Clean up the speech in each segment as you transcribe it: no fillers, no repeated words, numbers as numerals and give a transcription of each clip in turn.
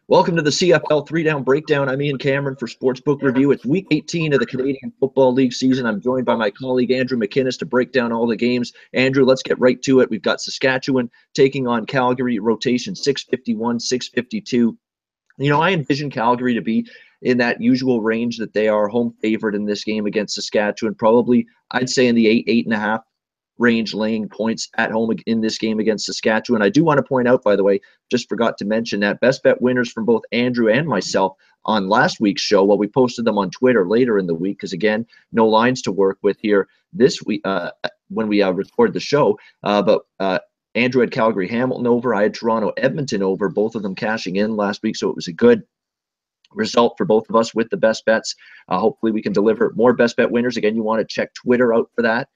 Welcome to the CFL 3-Down Breakdown. I'm Ian Cameron for Sportsbook Review. It's Week 18 of the Canadian Football League season. I'm joined by my colleague Andrew McInnis to break down all the games. Andrew, let's get right to it. We've got Saskatchewan taking on Calgary, rotation 651, 652. I envision Calgary to be in that usual range that they are home favorite in this game against Saskatchewan. Probably, I'd say in the 8.5 range, laying points at home in this game against Saskatchewan. I do want to point out, by the way, just forgot to mention that best bet winners from both Andrew and myself on last week's show. Well, we posted them on Twitter later in the week because, again, no lines to work with here this week when we record the show. But Andrew had Calgary Hamilton over. I had Toronto Edmonton over, both of them cashing in last week. So it was a good result for both of us with the best bets. Hopefully we can deliver more best bet winners. Again, you want to check Twitter out for that,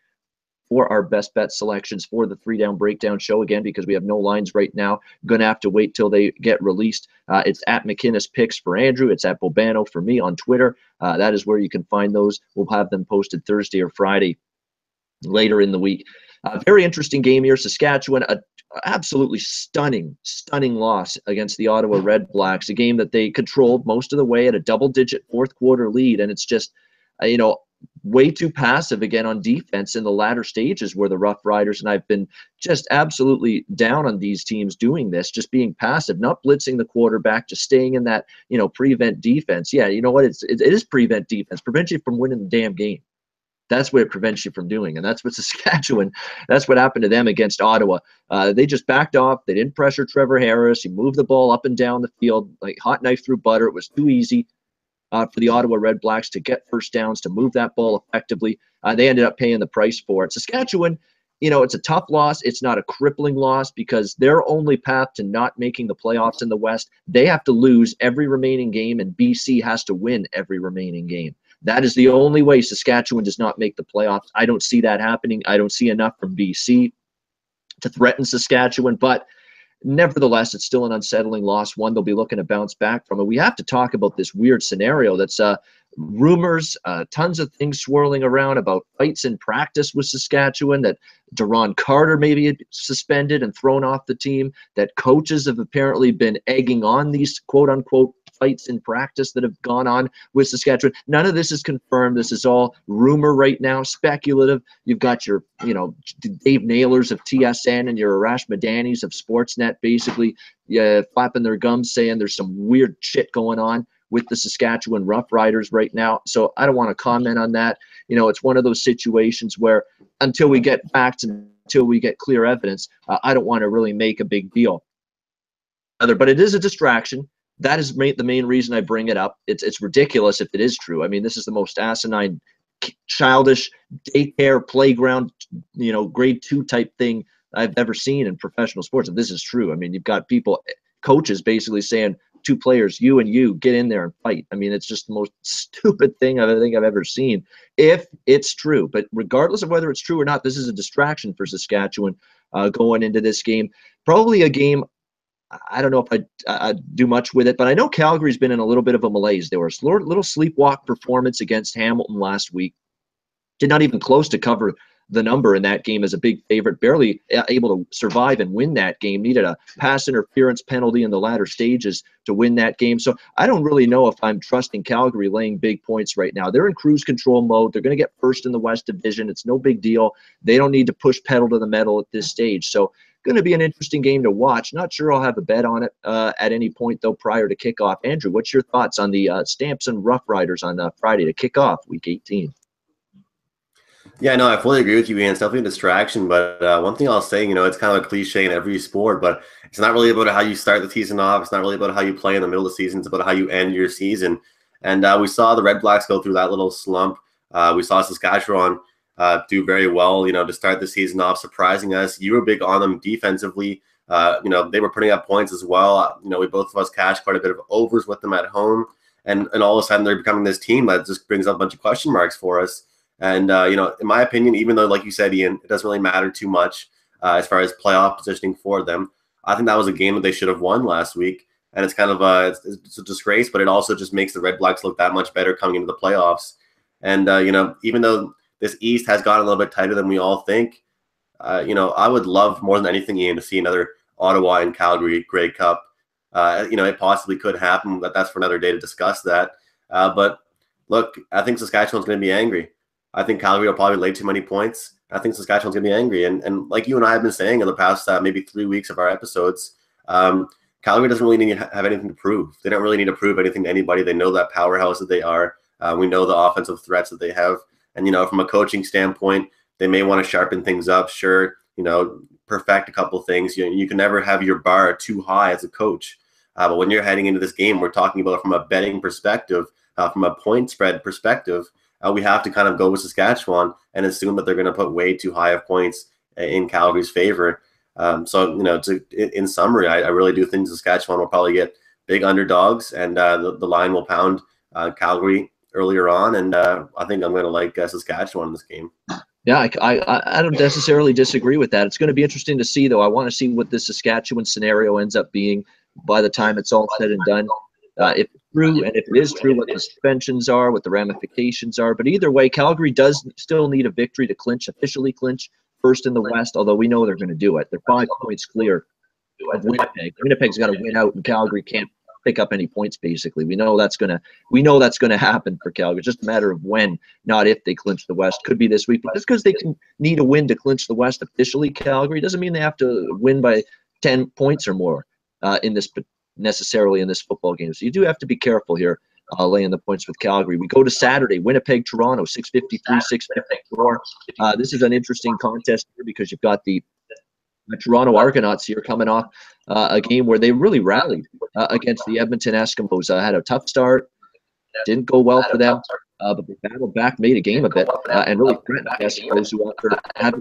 for our best bet selections for the 3-Down Breakdown show, again, because we have no lines right now. Going to have to wait till they get released. It's at McInnis Picks for Andrew. It's at Bobano for me on Twitter. That is where you can find those. We'll have them posted Thursday or Friday later in the week. Very interesting game here. Saskatchewan, a absolutely stunning loss against the Ottawa Red Blacks, a game that they controlled most of the way at a double-digit fourth quarter lead, and it's just, way too passive again on defense in the latter stages where the Rough Riders, and I've been just absolutely down on these teams doing this, just being passive, not blitzing the quarterback, just staying in that, prevent defense. Yeah, you know what? It is prevent defense. Prevents you from winning the damn game. That's what it prevents you from doing. And that's what Saskatchewan, that's what happened to them against Ottawa. They just backed off. They didn't pressure Trevor Harris. He moved the ball up and down the field like hot knife through butter. It was too easy for the Ottawa Red Blacks to get first downs, to move that ball effectively. They ended up paying the price for it. Saskatchewan, it's a tough loss. It's not a crippling loss because their only path to not making the playoffs in the West, they have to lose every remaining game, and BC has to win every remaining game. That is the only way Saskatchewan does not make the playoffs. I don't see that happening. I don't see enough from BC to threaten Saskatchewan, but nevertheless, it's still an unsettling loss, one they'll be looking to bounce back from. And we have to talk about this weird scenario that's rumors, tons of things swirling around about fights in practice with Saskatchewan, that Duron Carter may be suspended and thrown off the team, that coaches have apparently been egging on these quote-unquote fights in practice that have gone on with Saskatchewan. None of this is confirmed. This is all rumor right now, speculative. You've got your, Dave Naylors of TSN and your Arash Madanis of Sportsnet basically flapping their gums saying there's some weird shit going on with the Saskatchewan Rough Riders right now. So I don't want to comment on that. It's one of those situations where until we get facts and until we get clear evidence, I don't want to really make a big deal. But it is a distraction. That is the main reason I bring it up. It's ridiculous if it is true. I mean, this is the most asinine, childish daycare playground, grade 2 type thing I've ever seen in professional sports. If this is true, I mean, you've got coaches basically saying, 2 players, you and you, get in there and fight. I mean, it's just the most stupid thing I think I've ever seen, if it's true. But regardless of whether it's true or not, this is a distraction for Saskatchewan going into this game. Probably a game, I don't know if I do much with it, but I know Calgary's been in a little bit of a malaise. There was a little sleepwalk performance against Hamilton last week. Did not even close to cover the number in that game as a big favorite. Barely able to survive and win that game. Needed a pass interference penalty in the latter stages to win that game. So I don't really know if I'm trusting Calgary laying big points right now. They're in cruise control mode. They're going to get first in the West Division. It's no big deal. They don't need to push pedal to the metal at this stage. So going to be an interesting game to watch. Not sure I'll have a bet on it at any point, though, prior to kickoff. Andrew, what's your thoughts on the Stamps and Rough Riders on Friday to kick off Week 18? Yeah, no, I fully agree with you, Ian. It's definitely a distraction, but one thing I'll say, it's kind of a cliche in every sport, but it's not really about how you start the season off. It's not really about how you play in the middle of the season. It's about how you end your season. And we saw the Red Blacks go through that little slump. We saw Saskatchewan do very well, to start the season off, surprising us. You were big on them defensively. They were putting up points as well. We both of us cashed quite a bit of overs with them at home. And all of a sudden they're becoming this team that just brings up a bunch of question marks for us. And, in my opinion, even though, like you said, Ian, it doesn't really matter too much as far as playoff positioning for them, I think that was a game that they should have won last week. And it's kind of it's a disgrace, but it also just makes the Red Blacks look that much better coming into the playoffs. And, even though this East has gotten a little bit tighter than we all think, I would love more than anything, Ian, to see another Ottawa and Calgary Grey Cup. It possibly could happen, but that's for another day to discuss that. But look, I think Saskatchewan's going to be angry. I think Calgary will probably lay too many points. I think Saskatchewan's going to be angry. And like you and I have been saying in the past maybe 3 weeks of our episodes, Calgary doesn't really need to have anything to prove. They don't really need to prove anything to anybody. They know that powerhouse that they are. We know the offensive threats that they have. And, from a coaching standpoint, they may want to sharpen things up. Sure, perfect a couple things. You can never have your bar too high as a coach. But when you're heading into this game, we're talking about from a betting perspective, from a point spread perspective, we have to kind of go with Saskatchewan and assume that they're going to put way too high of points in Calgary's favor. In summary, I really do think Saskatchewan will probably get big underdogs, and the line will pound Calgary earlier on. And I think I'm going to like Saskatchewan in this game. Yeah, I don't necessarily disagree with that. It's going to be interesting to see, though. I want to see what the Saskatchewan scenario ends up being by the time it's all said and done. If it's true, and if it is true, what the suspensions are, what the ramifications are. But either way, Calgary does still need a victory to officially clinch first in the West, although we know they're going to do it. They're 5 points clear of Winnipeg. Winnipeg's got to win out, and Calgary can't pick up any points, basically. We know that's going to happen for Calgary. It's just a matter of when, not if they clinch the West. Could be this week. But just because they can need a win to clinch the West officially, Calgary, doesn't mean they have to win by 10 points or more necessarily in this football game. So you do have to be careful here laying the points with Calgary. We go to Saturday, Winnipeg, Toronto, 6:53, 6:54. This is an interesting contest here because you've got the Toronto Argonauts here coming off a game where they really rallied against the Edmonton Eskimos. Had a tough start, didn't go well for them, but they battled back, made a game of it, and really threatened the Eskimos, who have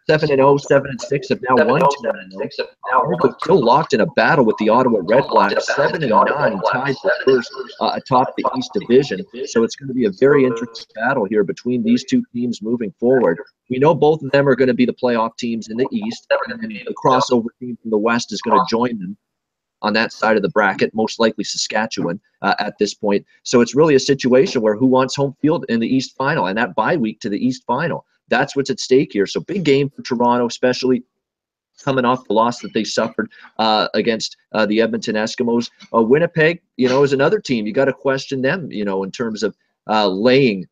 7-0, 7-6, have now won 2-0. Argo still locked in a battle with the Ottawa Red Blacks, 7-9, tied for first atop the East Division. So it's going to be a very interesting battle here between these two teams moving forward. We know both of them are going to be the playoff teams in the East, and then the crossover team from the West is going to join them on that side of the bracket, most likely Saskatchewan at this point. So it's really a situation where who wants home field in the East Final, and that bye week to the East Final. That's what's at stake here. So big game for Toronto, especially coming off the loss that they suffered against the Edmonton Eskimos. Winnipeg, is another team. You got to question them, in terms of laying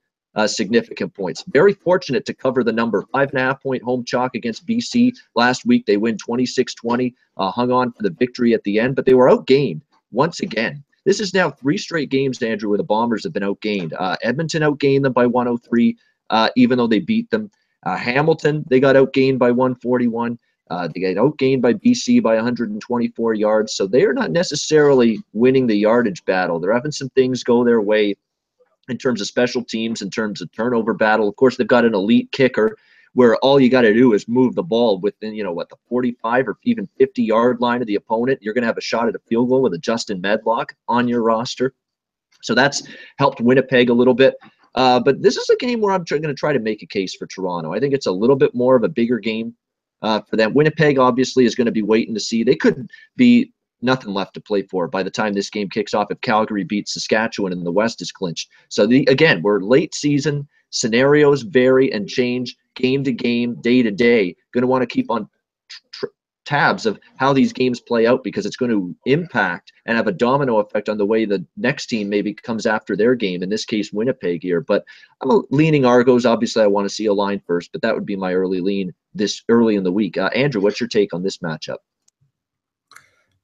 significant points. Very fortunate to cover the number. 5.5-point home chalk against BC last week. They win 26-20, hung on for the victory at the end, but they were outgained once again. This is now 3 straight games, Andrew, where the Bombers have been outgained. Edmonton outgained them by 103. Even though they beat them. Hamilton, they got outgained by 141. They got outgained by BC by 124 yards. So they are not necessarily winning the yardage battle. They're having some things go their way in terms of special teams, in terms of turnover battle. Of course, they've got an elite kicker where all you got to do is move the ball within, the 45 or even 50-yard line of the opponent. You're going to have a shot at a field goal with a Justin Medlock on your roster. So that's helped Winnipeg a little bit. But this is a game where I'm going to try to make a case for Toronto. I think it's a little bit more of a bigger game for them. Winnipeg obviously is going to be waiting to see. They could be nothing left to play for by the time this game kicks off if Calgary beats Saskatchewan and the West is clinched. So again, we're late season. Scenarios vary and change game to game, day to day. Going to want to keep on tabs of how these games play out because it's going to impact and have a domino effect on the way the next team maybe comes after their game, in this case Winnipeg here. But I'm leaning Argos. Obviously I want to see a line first, but that would be my early lean this early in the week. Andrew, what's your take on this matchup?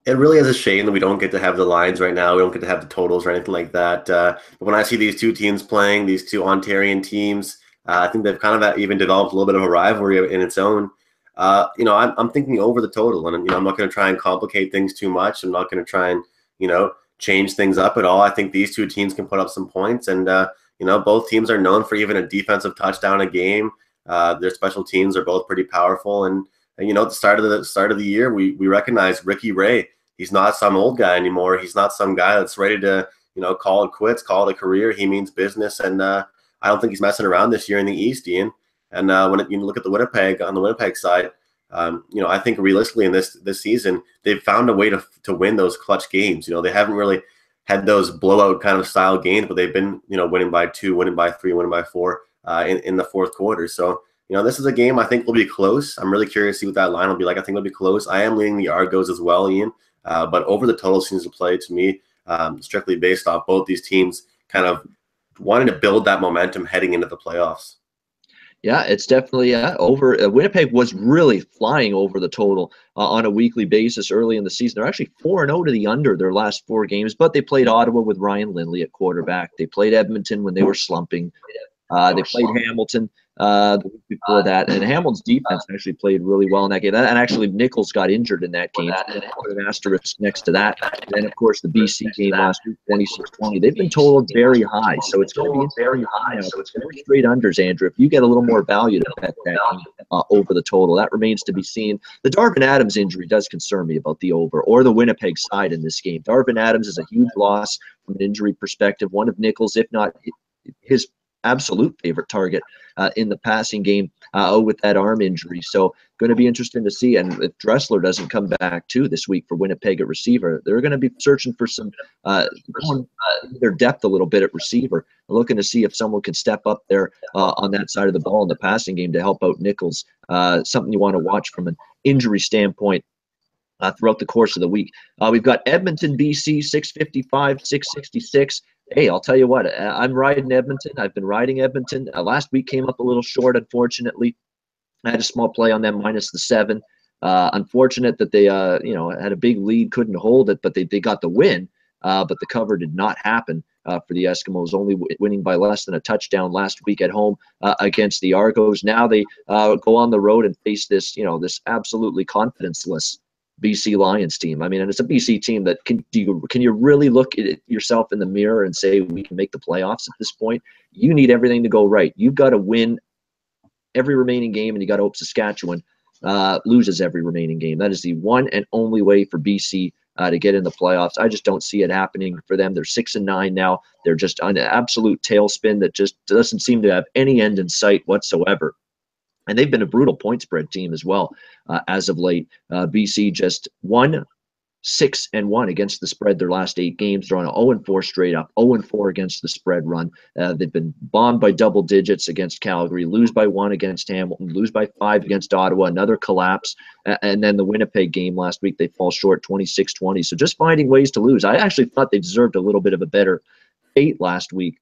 It really is a shame that we don't get to have the lines right now. We don't get to have the totals or anything like that. But when I see these two teams playing, these two Ontarian teams, I think they've kind of even developed a little bit of a rivalry in its own. I'm thinking over the total, and I'm not going to try and complicate things too much. I'm not going to try and change things up at all. I think these two teams can put up some points, and both teams are known for even a defensive touchdown a game. Their special teams are both pretty powerful, and at the start of the year, we recognize Ricky Ray. He's not some old guy anymore. He's not some guy that's ready to call it quits, call it a career. He means business, and I don't think he's messing around this year in the East, Ian. And when you look at the Winnipeg side, I think realistically in this season, they've found a way to win those clutch games. They haven't really had those blowout kind of style games, but they've been, winning by 2, winning by 3, winning by 4 in the fourth quarter. So, this is a game I think will be close. I'm really curious to see what that line will be like. I think it'll be close. I am leaning the Argos as well, Ian. But over the total seems to play to me, strictly based off both these teams kind of wanting to build that momentum heading into the playoffs. Yeah, it's definitely over. Winnipeg was really flying over the total on a weekly basis early in the season. They're actually 4-0 to the under their last 4 games, but they played Ottawa with Ryan Lindley at quarterback. They played Edmonton when they were slumping. They played Hamilton the week before that, and Hamilton's defense actually played really well in that game. And actually, Nichols got injured in that game. Put an asterisk next to that. And then, of course, the BC game last week, 26-20. They've been totaled very high, so it's going to be very high. So it's 4 straight unders, Andrew. If you get a little more value to bet that game, over the total, that remains to be seen. The Darvin Adams injury does concern me about the over or the Winnipeg side in this game. Darvin Adams is a huge loss from an injury perspective. One of Nichols, if not his absolute favorite target in the passing game with that arm injury. So going to be interesting to see. And if Dressler doesn't come back too this week for Winnipeg at receiver, they're going to be searching for some their depth a little bit at receiver, looking to see if someone can step up there on that side of the ball in the passing game to help out Nichols. Something you want to watch from an injury standpoint throughout the course of the week. We've got Edmonton, BC, 655, 666. Hey, I'll tell you what, I'm riding Edmonton. I've been riding Edmonton. Last week came up a little short, unfortunately. I had a small play on them minus the 7. Unfortunate that they, had a big lead, couldn't hold it, but they got the win. But the cover did not happen for the Eskimos, only winning by less than a touchdown last week at home against the Argos. Now they go on the road and face this, this absolutely confidence-less BC Lions team. I mean, and it's a BC team that can you really look at yourself in the mirror and say we can make the playoffs at this point? You need everything to go right. You've got to win every remaining game, and you got to hope Saskatchewan loses every remaining game. That is the one and only way for BC to get in the playoffs. I just don't see it happening for them. They're 6-9 now. They're just on an absolute tailspin that just doesn't seem to have any end in sight whatsoever. And they've been a brutal point spread team as well as of late. BC just 1-6-1 against the spread their last 8 games. They're on an 0-4 straight up, 0-4 against the spread run. They've been bombed by double digits against Calgary, lose by 1 against Hamilton, lose by 5 against Ottawa, another collapse. And then the Winnipeg game last week, they fall short 26-20. So just finding ways to lose. I actually thought they deserved a little bit of a better fate last week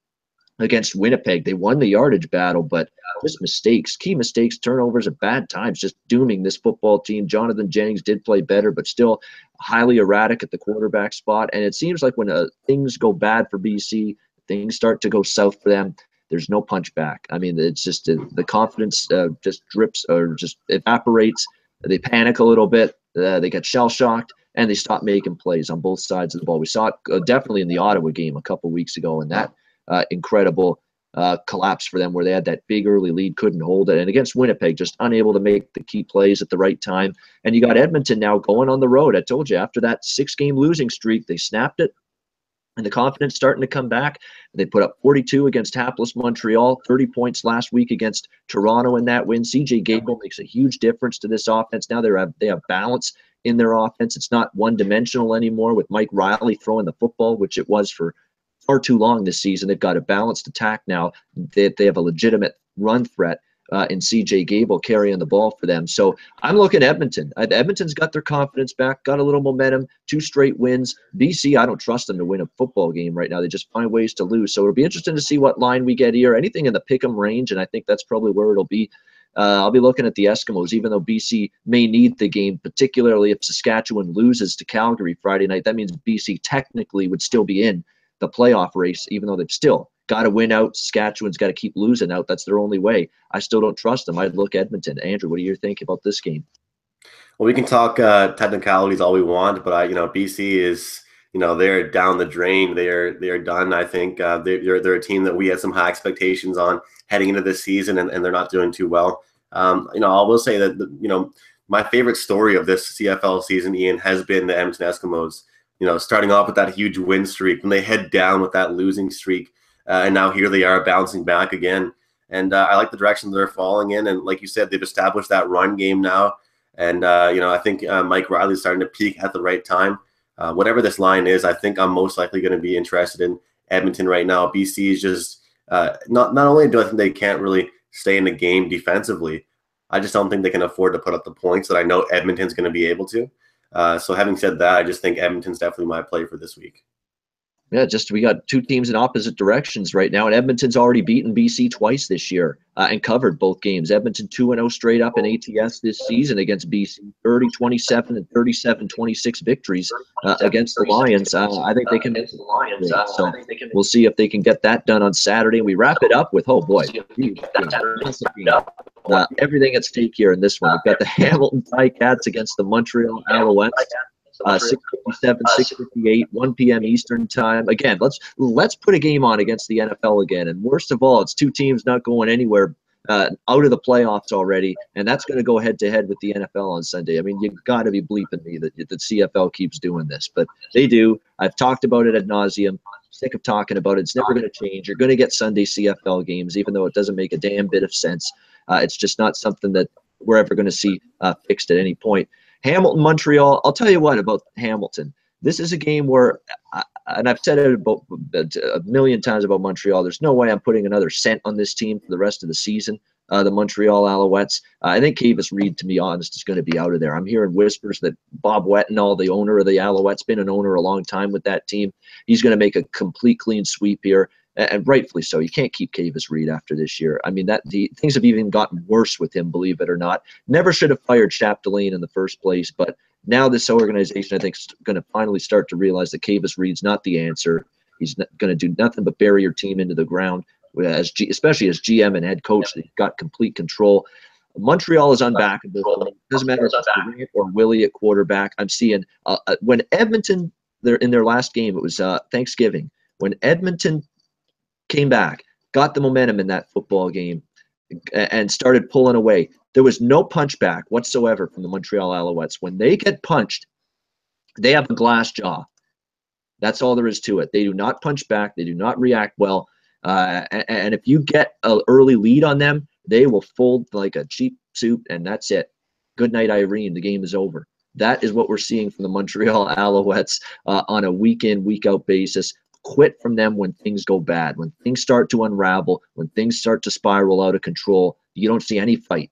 against Winnipeg. They won the yardage battle, but just mistakes, key mistakes, turnovers at bad times, just dooming this football team. Jonathan Jennings did play better, but still highly erratic at the quarterback spot. And it seems like when things go bad for BC, things start to go south for them, there's no punch back. I mean, it's just the confidence just drips or just evaporates. They panic a little bit. They get shell-shocked, and they stop making plays on both sides of the ball. We saw it definitely in the Ottawa game a couple weeks ago, and that incredible collapse for them where they had that big early lead, couldn't hold it. And against Winnipeg, just unable to make the key plays at the right time. And you got Edmonton now going on the road. I told you, after that 6-game losing streak, they snapped it. And the confidence starting to come back. They put up 42 against hapless Montreal, 30 points last week against Toronto in that win. CJ Gable makes a huge difference to this offense. Now they have balance in their offense. It's not one-dimensional anymore with Mike Riley throwing the football, which it was for far too long this season. They've got a balanced attack now. They have a legitimate run threat in CJ Gable carrying the ball for them. So I'm looking at Edmonton. Edmonton's got their confidence back, got a little momentum, 2 straight wins. BC, I don't trust them to win a football game right now. They just find ways to lose. So it'll be interesting to see what line we get here. Anything in the pick'em range, and I think that's probably where it'll be. I'll be looking at the Eskimos, even though BC may need the game, particularly if Saskatchewan loses to Calgary Friday night. That means BC technically would still be in the playoff race, even though they've still got to win out. Saskatchewan's got to keep losing out. That's their only way. I still don't trust them. I'd look Edmonton. Andrew, what do you think about this game? Well, we can talk technicalities all we want, but BC is, they're down the drain. They're done. I think they're a team that we had some high expectations on heading into this season, and they're not doing too well. I will say that my favorite story of this CFL season, Ian, has been the Edmonton Eskimos. Starting off with that huge win streak, when they head down with that losing streak, and now here they are bouncing back again. And I like the direction they're falling in. And like you said, they've established that run game now. And, I think Mike Riley's starting to peak at the right time. Whatever this line is, I think I'm most likely going to be interested in Edmonton right now. BC is just not only do I think they can't really stay in the game defensively, I just don't think they can afford to put up the points that I know Edmonton's going to be able to. So having said that, I just think Edmonton's definitely my play for this week. Yeah, we got two teams in opposite directions right now, and Edmonton's already beaten BC twice this year and covered both games. Edmonton 2-0 straight up in ATS this season against BC, 30-27 and 37-26 victories against the Lions. I think they can make the Lions. So we'll see if they can get that done on Saturday. We wrap it up with, oh boy, everything at stake here in this one. We've got the Hamilton Ticats against the Montreal Alouettes. 6:57, 6:58, 1 p.m. Eastern time. Again, let's put a game on against the NFL again. And worst of all, it's two teams not going anywhere out of the playoffs already, and that's going to go head-to-head with the NFL on Sunday. I mean, you've got to be bleeping me that the CFL keeps doing this, but they do. I've talked about it ad nauseum. Sick of talking about it. It's never going to change. You're going to get Sunday CFL games, even though it doesn't make a damn bit of sense. It's just not something that we're ever going to see fixed at any point. Hamilton, Montreal, I'll tell you what about Hamilton. This is a game where, and I've said it about a million times about Montreal, there's no way I'm putting another cent on this team for the rest of the season, the Montreal Alouettes. I think Kavis Reed, to be honest, is going to be out of there. I'm hearing whispers that Bob Wettenall, the owner of the Alouettes, been an owner a long time with that team. He's going to make a complete clean sweep here. And rightfully so. You can't keep Kavis Reed after this year. I mean, things have even gotten worse with him, believe it or not. Never should have fired Chapdelaine in the first place, but now this organization, I think, is going to finally start to realize that Kavis Reed's not the answer. He's going to do nothing but bury your team into the ground, especially as GM and head coach. He's got complete control. Montreal is unbackable. It doesn't matter if it's Durant or Willie at quarterback. I'm seeing when Edmonton, in their last game, it was Thanksgiving, when Edmonton came back, got the momentum in that football game, and started pulling away. There was no punchback whatsoever from the Montreal Alouettes. When they get punched, they have a glass jaw. That's all there is to it. They do not punch back. They do not react well. And if you get an early lead on them, they will fold like a cheap suit, and that's it. Good night, Irene. The game is over. That is what we're seeing from the Montreal Alouettes on a week-in, week-out basis. Quit from them when things go bad, when things start to unravel, when things start to spiral out of control. You don't see any fight,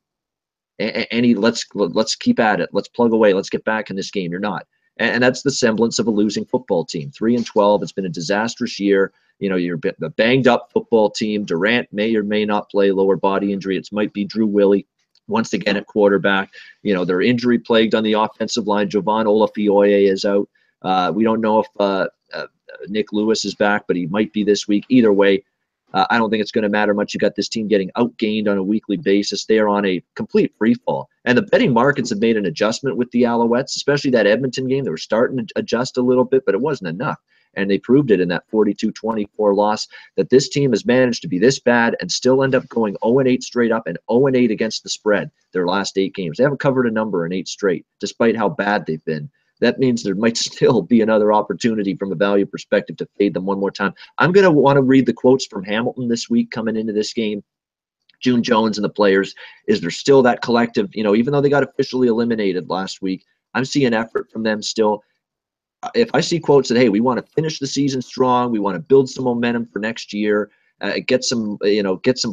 let's keep at it, let's plug away, let's get back in this game. You're not, and that's the semblance of a losing football team. 3-12. It's been a disastrous year. You know, you're a banged up football team. Durant may or may not play, lower body injury. It might be Drew Willie once again at quarterback. You know, they're injury plagued on the offensive line. Jovan Olafioye is out. We don't know if Nick Lewis is back, but he might be this week. Either way, I don't think it's going to matter much. You got this team getting outgained on a weekly basis. They are on a complete free fall. And the betting markets have made an adjustment with the Alouettes, especially that Edmonton game. They were starting to adjust a little bit, but it wasn't enough. And they proved it in that 42-24 loss, that this team has managed to be this bad and still end up going 0-8 straight up and 0-8 against the spread their last 8 games. They haven't covered a number in 8 straight, despite how bad they've been. That means there might still be another opportunity from a value perspective to fade them one more time. I'm going to want to read the quotes from Hamilton this week coming into this game. June Jones and the players, is there still that collective, you know, even though they got officially eliminated last week, I'm seeing effort from them still. If I see quotes that, hey, we want to finish the season strong, we want to build some momentum for next year, get some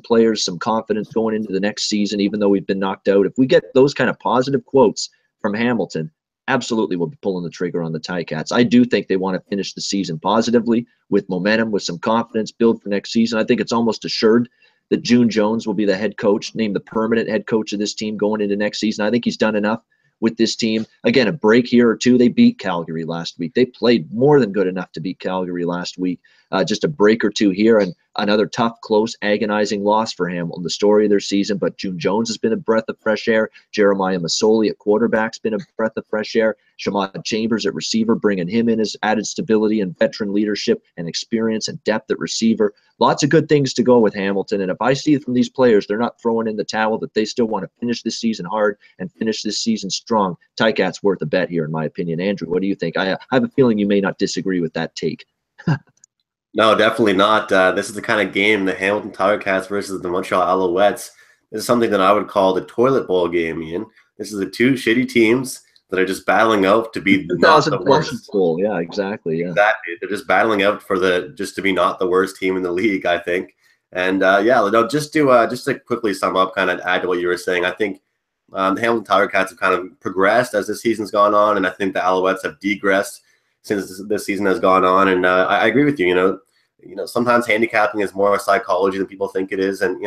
players some confidence going into the next season, even though we've been knocked out. If we get those kind of positive quotes from Hamilton, absolutely we'll be pulling the trigger on the Ticats. I do think they want to finish the season positively with momentum, with some confidence, build for next season. I think it's almost assured that June Jones will be the head coach, named the permanent head coach of this team going into next season. I think he's done enough with this team. Again, a break here or two. They beat Calgary last week. They played more than good enough to beat Calgary last week. Just a break or two here, and another tough, close, agonizing loss for Hamilton, the story of their season. But June Jones has been a breath of fresh air. Jeremiah Masoli at quarterback's been a breath of fresh air. Shamad Chambers at receiver, bringing him in as added stability and veteran leadership and experience and depth at receiver. Lots of good things to go with Hamilton. And if I see from these players, they're not throwing in the towel, that they still want to finish this season hard and finish this season strong, Ticats worth a bet here, in my opinion. Andrew, what do you think? I have a feeling you may not disagree with that take. No, definitely not. This is the kind of game, the Hamilton Ticats versus the Montreal Alouettes. This is something that I would call the toilet bowl game, Ian. This is the two shitty teams that are just battling out to be not the worst. Bowl. Yeah, exactly. Yeah. Exactly. They're just battling out for just to be not the worst team in the league, I think. And just to quickly sum up, kind of add to what you were saying, I think The Hamilton Tiger Cats have kind of progressed as this season's gone on, and I think the Alouettes have degressed since this season has gone on. And I agree with you. You know, sometimes handicapping is more psychology than people think it is, and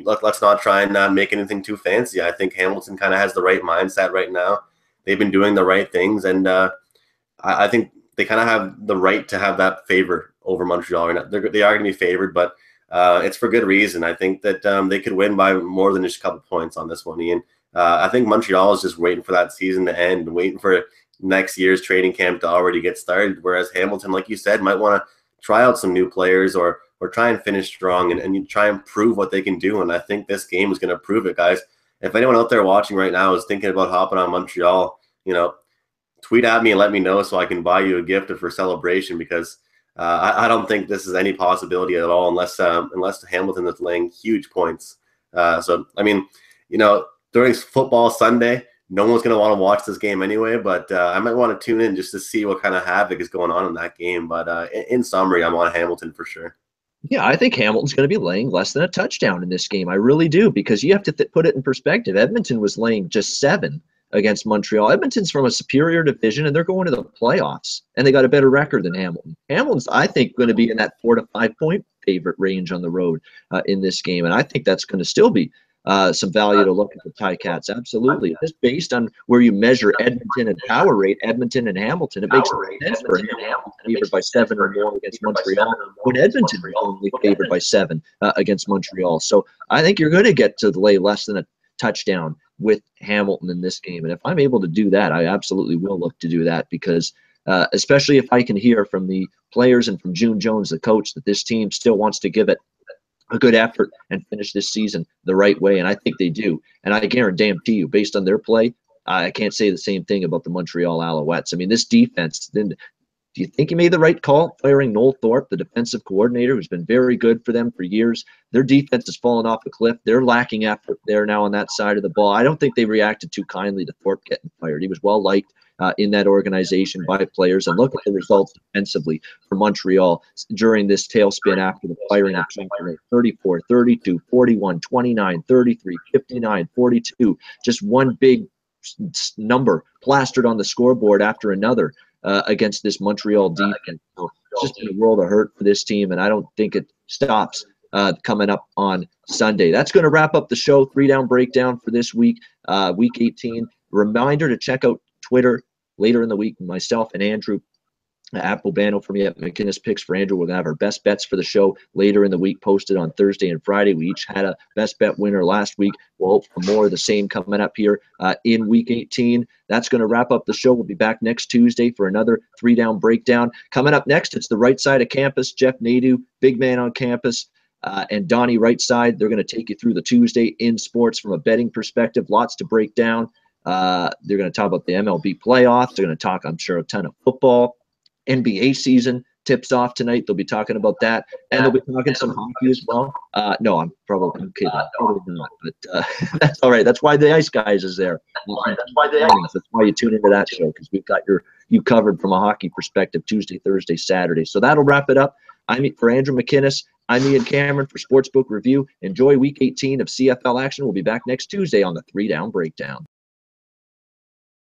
let's not try and make anything too fancy. I think Hamilton kind of has the right mindset right now. They've been doing the right things, and I think they kind of have the right to have that favor over Montreal. They are going to be favored, but it's for good reason. I think that they could win by more than just a couple points on this one, Ian. I think Montreal is just waiting for that season to end, waiting for next year's training camp to already get started, whereas Hamilton, like you said, might want to try out some new players or try and finish strong and you try and prove what they can do. And I think this game is going to prove it, guys. If anyone out there watching right now is thinking about hopping on Montreal, tweet at me and let me know so I can buy you a gift for celebration, because I don't think this is any possibility at all unless Hamilton is laying huge points. So, I mean, during football Sunday, no one's going to want to watch this game anyway, but I might want to tune in just to see what kind of havoc is going on in that game. But in summary, I'm on Hamilton for sure. Yeah, I think Hamilton's going to be laying less than a touchdown in this game. I really do, because you have to put it in perspective. Edmonton was laying just 7 against Montreal. Edmonton's from a superior division, and they're going to the playoffs, and they got a better record than Hamilton. Hamilton's, I think, going to be in that 4 to 5 point favorite range on the road in this game, and I think that's going to still be some value to look at the Ticats. Absolutely. Just based on where you measure Edmonton and power rate, Edmonton and Hamilton, it makes sense for Hamilton favored by 7 or more against Montreal, when Edmonton is only favored by 7 against Montreal. So I think you're going to get to lay less than a touchdown with Hamilton in this game. And if I'm able to do that, I absolutely will look to do that, because especially if I can hear from the players and from June Jones, the coach, that this team still wants to give it a good effort and finish this season the right way. And I think they do. And I guarantee you, based on their play, I can't say the same thing about the Montreal Alouettes. I mean, this defense, then, do you think you made the right call firing Noel Thorpe, the defensive coordinator, who's been very good for them for years? Their defense has fallen off a cliff. They're lacking effort there now on that side of the ball. I don't think they reacted too kindly to Thorpe getting fired. He was well liked in that organization by players. And look at the results defensively for Montreal during this tailspin after the firing of Chamberlain. 34, 32, 41, 29, 33, 59, 42. Just one big number plastered on the scoreboard after another against this Montreal defense. So it's just been a world of hurt for this team, and I don't think it stops coming up on Sunday. That's going to wrap up the show. 3-down breakdown for this week, week 18. Reminder to check out Twitter later in the week. Myself and Andrew Applebanno from me at McInnis Picks for Andrew. We're going to have our best bets for the show later in the week posted on Thursday and Friday. We each had a best bet winner last week. We'll hope for more of the same coming up here in week 18. That's going to wrap up the show. We'll be back next Tuesday for another 3-down breakdown. Coming up next, it's the right side of campus. Jeff Nadeau, big man on campus, and Donnie right side. They're going to take you through the Tuesday in sports from a betting perspective. Lots to break down. They're going to talk about the MLB playoffs. They're going to talk, I'm sure, a ton of football. NBA season tips off tonight. They'll be talking about that, and they'll be talking some hockey as well. No, I'm kidding. Probably not, but that's all right. That's why the Ice Guys is there. That's why you tune into that show, because we've got you covered from a hockey perspective Tuesday, Thursday, Saturday. So that'll wrap it up. For Andrew McInnis, I'm Ian Cameron for Sportsbook Review. Enjoy Week 18 of CFL action. We'll be back next Tuesday on the 3-down breakdown.